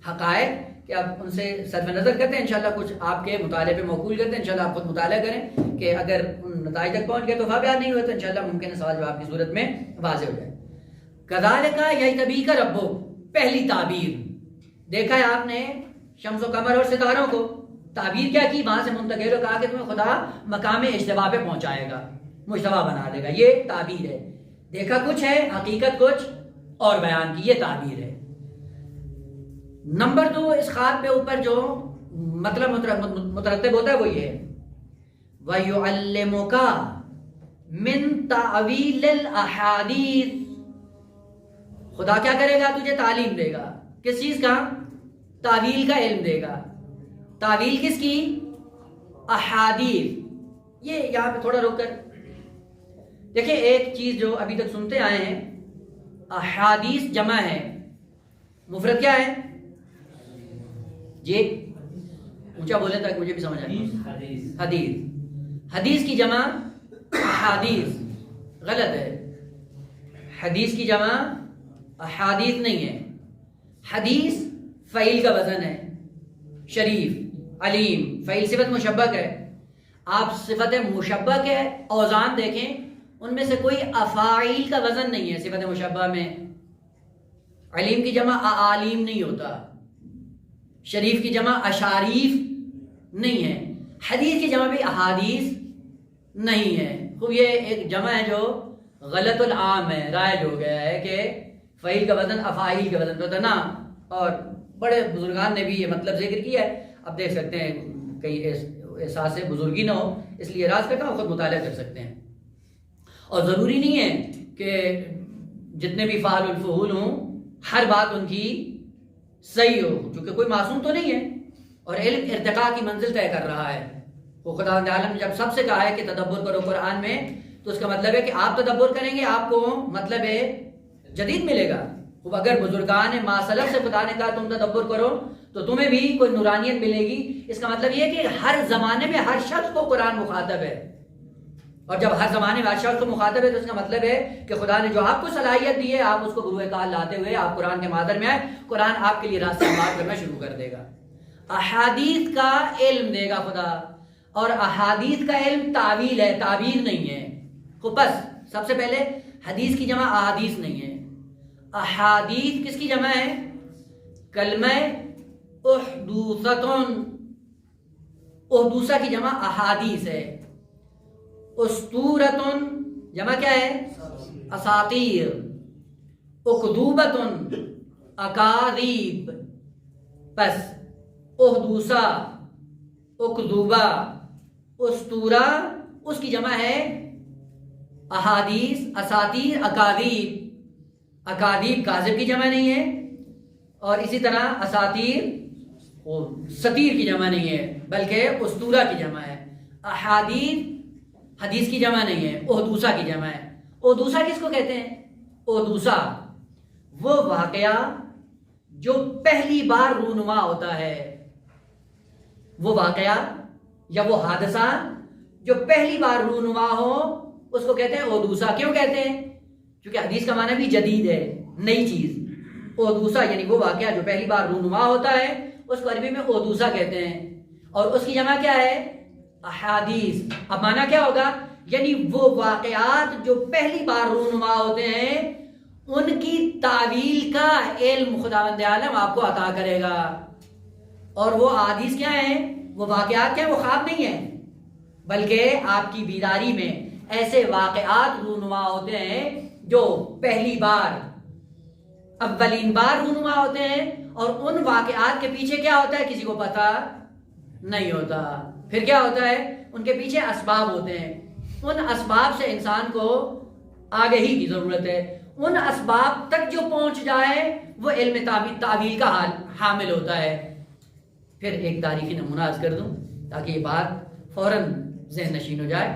حقائق کہ آپ ان سے صرف نظر کرتے ہیں. انشاءاللہ کچھ آپ کے مطالعے پہ موکول کرتے ہیں. انشاءاللہ آپ خود مطالعہ کریں کہ اگر ان نتائج تک پہنچ گئے تو خواب یاد نہیں ہوئے تو انشاءاللہ ممکن ہے سوال جواب کی صورت میں واضح ہو جائے. کذالک یجتبیک ربک، پہلی تعبیر. دیکھا ہے آپ نے شمس و قمر اور ستاروں کو، تعبیر کیا کی؟ وہاں سے منتقل ہو کہا کہ تمہیں خدا مقام اجتبا پہ پہنچائے گا، مجتبی بنا دے گا. یہ تعبیر ہے. دیکھا کچھ ہے، حقیقت کچھ اور بیان کی، یہ تعبیر ہے. نمبر 2، اس خواب پہ اوپر جو مطلب مترتب ہوتا ہے وہ یہ ہے وَيُعَلِّمُكَ مِن تَعْوِيلِ الْأَحَادِيثِ، خدا کیا کرے گا؟ تجھے تعلیم دے گا. کس چیز کا؟ تعویل کا علم دے گا. تعویل کس کی؟ احادیث. یہ یہاں پہ تھوڑا رک کر دیکھیں، ایک چیز جو ابھی تک سنتے آئے ہیں، احادیث جمع ہے، مفرد کیا ہے؟ جی اونچا بولے تاکہ مجھے بھی سمجھ آئے. حدیث. حدیث کی جمع احادیث، غلط ہے. حدیث کی جمع احادیث نہیں ہے. حدیث فعیل کا وزن ہے، شریف، علیم. فعیل صفت مشبہ ہے. آپ صفت مشبہ کے اوزان دیکھیں، ان میں سے کوئی افاعیل کا وزن نہیں ہے. صفت مشبہ میں علیم کی جمع اعالیم نہیں ہوتا، شریف کی جمع اشاریف نہیں ہے، حدیث کی جمع بھی احادیث نہیں ہے. خوب یہ ایک جمع ہے جو غلط العام ہے، رائج ہو گیا ہے کہ فعیل کا وزن افاعیل کا وزن ہوتا نا. اور بڑے بزرگان نے بھی یہ مطلب ذکر کیا ہے. اب دیکھ سکتے ہیں کئی احساس بزرگی نہ ہو، اس لیے راز کرتا ہوں، خود مطالعہ کر سکتے ہیں. اور ضروری نہیں ہے کہ جتنے بھی فعال الفعول ہوں ہر بات ان کی صحیح ہو، کیونکہ کوئی معصوم تو نہیں ہے. اور علم ارتقاء کی منزل طے کر رہا ہے. وہ خداوند عالم نے جب سب سے کہا ہے کہ تدبر کرو قرآن میں، تو اس کا مطلب ہے کہ آپ تدبر کریں گے، آپ کو مطلب جدید ملے گا. اگر بزرگان ما سلف سے خدا نے کہا تم تدبر کرو تو تمہیں بھی کوئی نورانیت ملے گی. اس کا مطلب یہ ہے کہ ہر زمانے میں ہر شخص کو قرآن مخاطب ہے. اور جب ہر زمانے میں ہر شخص کو مخاطب ہے تو اس کا مطلب ہے کہ خدا نے جو آپ کو صلاحیت دی ہے، آپ اس کو گروہ کال لاتے ہوئے آپ قرآن کے مادر میں آئے، قرآن آپ کے لیے راستہ ہموار کرنا شروع کر دے گا. احادیث کا علم دے گا خدا، اور احادیث کا علم تعویل ہے، تعبیر نہیں ہے. خب بس سب سے پہلے حدیث کی جمع احادیث نہیں ہے. احادیث کس کی جمع ہے؟ کلمہ احدوثتن، احدوثہ کی جمع احادیث ہے. اسطورتن جمع کیا ہے؟ اساطیر. اکذوبتن اکاذیب. پس احدوثہ، اکذوبہ، اسطورہ اس کی جمع ہے احادیث، اساطیر، اکاذیب. اکاذیب کاذب کی جمع نہیں ہے، اور اسی طرح اساطیر سطیر کی جمع نہیں ہے بلکہ اسطورہ کی جمع ہے. احادیث حدیث کی جمع نہیں ہے، احدوثہ کی جمع ہے. احدوثہ کس کو کہتے ہیں؟ احدوثہ وہ واقعہ جو پہلی بار رونما ہوتا ہے، وہ واقعہ یا وہ حادثہ جو پہلی بار رونما ہو اس کو کہتے ہیں احدوثہ. کیوں کہتے ہیں؟ کیونکہ حدیث کا معنی بھی جدید ہے، نئی چیز. احدوثہ یعنی وہ واقعہ جو پہلی بار رونما ہوتا ہے اس کو عربی میں احدوثہ کہتے ہیں. اور اس کی جمع کیا ہے؟ احادیث. اب معنی کیا ہوگا؟ یعنی وہ واقعات جو پہلی بار رونما ہوتے ہیں ان کی تعویل کا علم خداوند عالم آپ کو عطا کرے گا. اور وہ احادیث کیا ہیں؟ وہ واقعات کیا ہیں؟ وہ خواب نہیں ہیں بلکہ آپ کی بیداری میں ایسے واقعات رونما ہوتے ہیں جو پہلی بار اولین بار رونما ہوتے ہیں، اور ان واقعات کے پیچھے کیا ہوتا ہے کسی کو پتہ نہیں ہوتا. پھر کیا ہوتا ہے؟ ان کے پیچھے اسباب ہوتے ہیں. ان اسباب سے انسان کو آگہی کی ضرورت ہے. ان اسباب تک جو پہنچ جائے وہ علم تعویل کا حامل ہوتا ہے. پھر ایک تاریخی نمونہ عرض کر دوں تاکہ یہ بات فوراً ذہن نشین ہو جائے.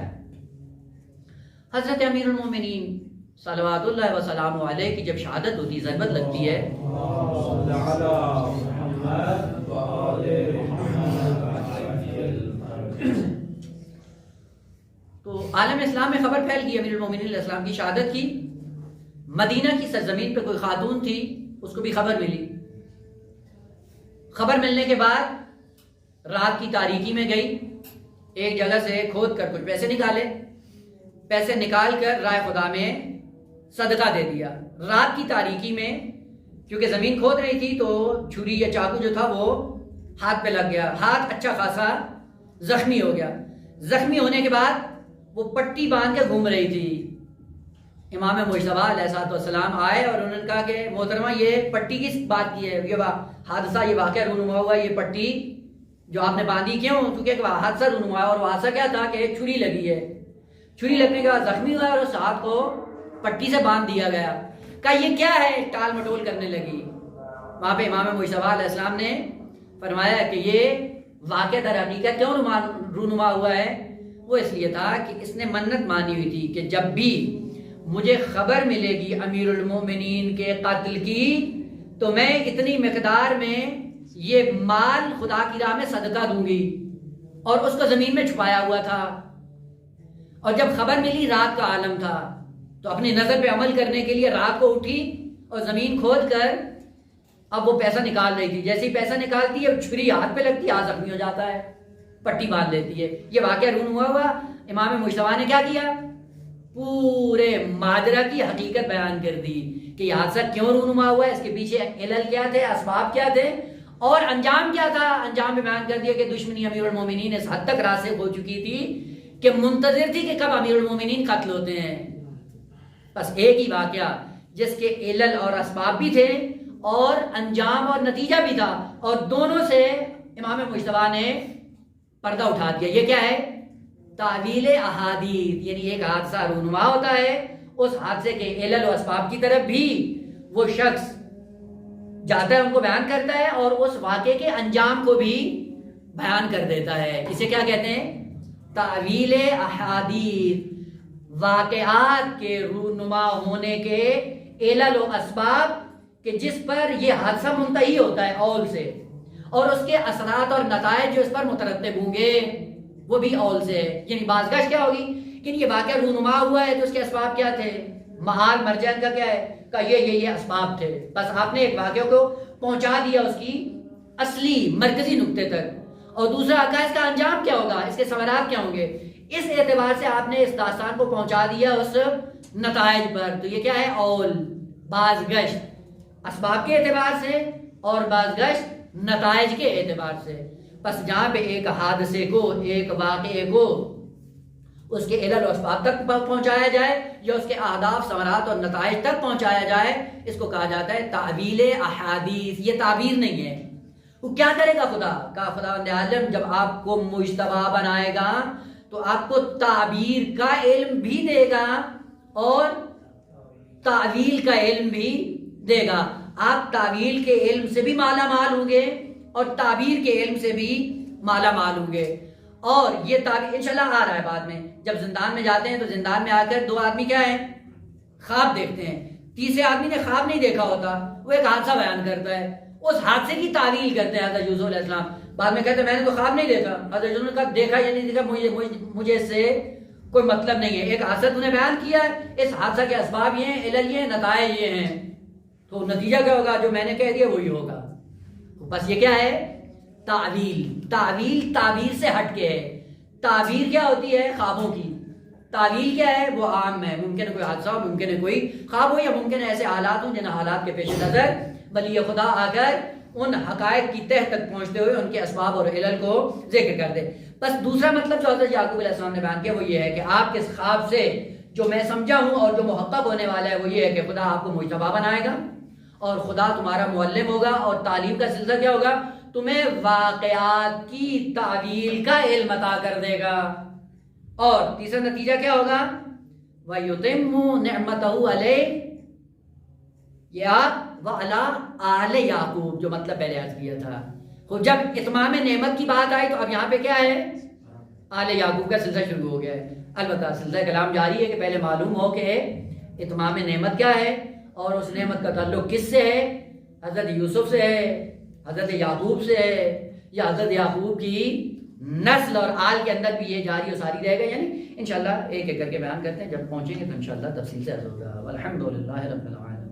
حضرت امیر المومنین صلوات اللہ وسلام علیہ کی جب شہادت ہوتی، ضربت لگتی ہے، تو عالم اسلام میں خبر پھیل گئی امیر المومنین علیہ السلام کی شہادت کی. مدینہ کی سرزمین پہ کوئی خاتون تھی، اس کو بھی خبر ملی. خبر ملنے کے بعد رات کی تاریکی میں گئی، ایک جگہ سے کھود کر کچھ پیسے نکالے، پیسے نکال کر رائے خدا میں صدقہ دے دیا. رات کی تاریکی میں کیونکہ زمین کھود رہی تھی تو چھری یا چاقو جو تھا وہ ہاتھ پہ لگ گیا، ہاتھ اچھا خاصا زخمی ہو گیا. زخمی ہونے کے بعد وہ پٹی باندھ کے گھوم رہی تھی. امام مجتبیٰ علیہ السلام آئے اور انہوں نے کہا کہ محترمہ یہ پٹی کس بات کی ہے؟ یہ حادثہ، یہ واقعہ رونما ہوا، یہ پٹی جو آپ نے باندھی کیوں؟ کیونکہ حادثہ رونما ہے، اور وہ حادثہ کیا تھا کہ ایک چھری لگی ہے. چھری لگنے کے بعد زخمی ہوا اور اس ہاتھ کو پٹی سے باندھ دیا گیا. کہا یہ کیا ہے؟ ٹال مٹول کرنے لگی. وہاں پہ امام مجتبیٰ علیہ السلام نے فرمایا کہ یہ واقعہ در حقیقت کیوں رونما ہوا ہے؟ وہ اس لیے تھا کہ اس نے منت مانی ہوئی تھی کہ جب بھی مجھے خبر ملے گی امیر المومنین کے قتل کی تو میں اتنی مقدار میں یہ مال خدا کی راہ میں صدقہ دوں گی. اور اس کو زمین میں چھپایا ہوا تھا. اور جب خبر ملی رات کا عالم تھا تو اپنی نظر پہ عمل کرنے کے لیے رات کو اٹھی اور زمین کھود کر اب وہ پیسہ نکال رہی تھی. جیسے ہی پیسہ نکالتی ہے چھری ہاتھ پہ لگتی ہے، ہاتھ زخمی ہو جاتا ہے، پٹی باندھ لیتی ہے. یہ واقعہ رونما ہوا. امام مجتبیٰ نے کیا کیا؟ پورے ماجرا کی حقیقت بیان کر دی کہ یہ حادثہ کیوں رونما ہوا ہے، اس کے پیچھے علل کیا تھے، اسباب کیا تھے، اور انجام کیا تھا. انجام میں بیان کر دیا کہ دشمنی امیر المومنین اس حد تک راسخ ہو چکی تھی کہ منتظر تھی کہ کب امیر المومنین قتل ہوتے ہیں. بس ایک ہی واقعہ جس کے علل اور اسباب بھی تھے اور انجام اور نتیجہ بھی تھا، اور دونوں سے امام مجتبیٰ نے پردہ اٹھا دیا. یہ کیا ہے؟ تعویل احادیث. یعنی ایک حادثہ رونما ہوتا ہے، اس حادثے کے علل و اسباب کی طرف بھی وہ شخص جاتا ہے، ان کو بیان کرتا ہے، اور اس واقعے کے انجام کو بھی بیان کر دیتا ہے. اسے کیا کہتے ہیں؟ تعویل احادیث. واقعات کے رونما ہونے کے علل و اسباب کہ جس پر یہ حادثہ منتہی ہوتا ہے اول سے، اور اس کے اثرات اور نتائج جو اس پر مترتب ہوں گے وہ بھی اول سے ہے. یعنی بازگشت کیا ہوگی کہ یہ واقعہ رونما ہوا ہے تو اس کے اسباب کیا تھے، محال مرجع کا کیا ہے کہ یہ اسباب تھے. بس آپ نے ایک واقعہ کو پہنچا دیا اس کی اصلی مرکزی نقطے تک، اور دوسرا اس کا انجام کیا ہوگا، اس کے ثمرات کیا ہوں گے. اس اعتبار سے آپ نے اس داستان کو پہنچا دیا اس نتائج پر. تو یہ کیا ہے؟ اول بازگشت اسباب کے اعتبار سے اور بازگشت نتائج کے اعتبار سے. بس جہاں پہ ایک حادثے کو، ایک واقعے کو اس کے علل و اسباب تک پہنچایا جائے یا اس کے اہداف، ثمرات اور نتائج تک پہنچایا جائے، اس کو کہا جاتا ہے تعویل احادیث. یہ تعبیر نہیں ہے. وہ کیا کرے گا خدا؟ کہا خداوند عالم جب آپ کو مجتبیٰ بنائے گا تو آپ کو تعبیر کا علم بھی دے گا اور تعویل کا علم بھی دے گا. آپ تعویل کے علم سے بھی مالا مال ہوں گے اور تعبیر کے علم سے بھی مالا مال ہوں گے. اور یہ تعبیر انشاءاللہ آ رہا ہے بعد میں. جب زندان میں جاتے ہیں تو زندان میں آ کر دو آدمی کیا ہیں؟ خواب دیکھتے ہیں. تیسرے آدمی نے خواب نہیں دیکھا ہوتا، وہ ایک حادثہ بیان کرتا ہے، اس حادثے کی تعویل کرتے ہیں حضرت یوسف علیہ السلام. بعد میں کہتے ہیں میں نے تو خواب نہیں دیکھا. حضرت یوسف نے کہا دیکھا یا نہیں دیکھا مجھے اس سے کوئی مطلب نہیں ہے. ایک حادثہ تو نے بیان کیا ہے، اس حادثہ کے اسباب یہ ہیں، علل یہ ہیں، نتائج یہ ہیں، تو نتیجہ کیا ہوگا؟ جو میں نے کہہ دیا وہی ہوگا. بس یہ کیا ہے؟ تعویل. تعویل تعبیر سے ہٹ کے ہے. تعبیر کیا ہوتی ہے؟ خوابوں کی. تعویل کیا ہے؟ وہ عام ہے. ممکن ہے کوئی حادثہ ہو، ممکن ہے کوئی خواب ہو، یا ممکن ہے ایسے حالات ہوں جن حالات کے پیش نظر ولی خدا آ کر ان حقائق کی تہ تک پہنچتے ہوئے ان کے اسباب اور علل کو ذکر کر دے. بس دوسرا مطلب جو حضرت یعقوب علیہ السلام نے بیان کیا وہ یہ ہے کہ آپ کے خواب سے جو میں سمجھا ہوں اور جو محقق ہونے والا ہے وہ یہ ہے کہ خدا آپ کو مجتبیٰ بنائے گا اور خدا تمہارا معلم ہوگا، اور تعلیم کا سلسلہ کیا ہوگا؟ تمہیں واقعات کی تعویل کا علم عطا کر دے گا۔ اور تیسرا نتیجہ کیا ہوگا؟ وَيُتِمُّ نِعْمَتَهُ عَلَيْهِ یا وَعَلَىٰ آلِ یعقوب، جو مطلب پہلے عرض کیا تھا۔ خود جب اتمام نعمت کی بات آئی تو اب یہاں پہ کیا ہے؟ آل یعقوب کا سلسلہ شروع ہو گیا ہے۔ البتہ سلسلہ کلام جاری ہے کہ پہلے معلوم ہو کہ اتمام نعمت کیا ہے، اور اس نعمت کا تعلق کس سے ہے؟ حضرت یوسف سے ہے، حضرت یعقوب سے ہے، یا حضرت یعقوب کی نسل اور آل کے اندر بھی یہ جاری و ساری رہے گا؟ یعنی انشاءاللہ ایک ایک کر کے بیان کرتے ہیں، جب پہنچیں گے تو انشاءاللہ تفصیل سے عرض ہوگا۔ والحمدللہ رب العالمین۔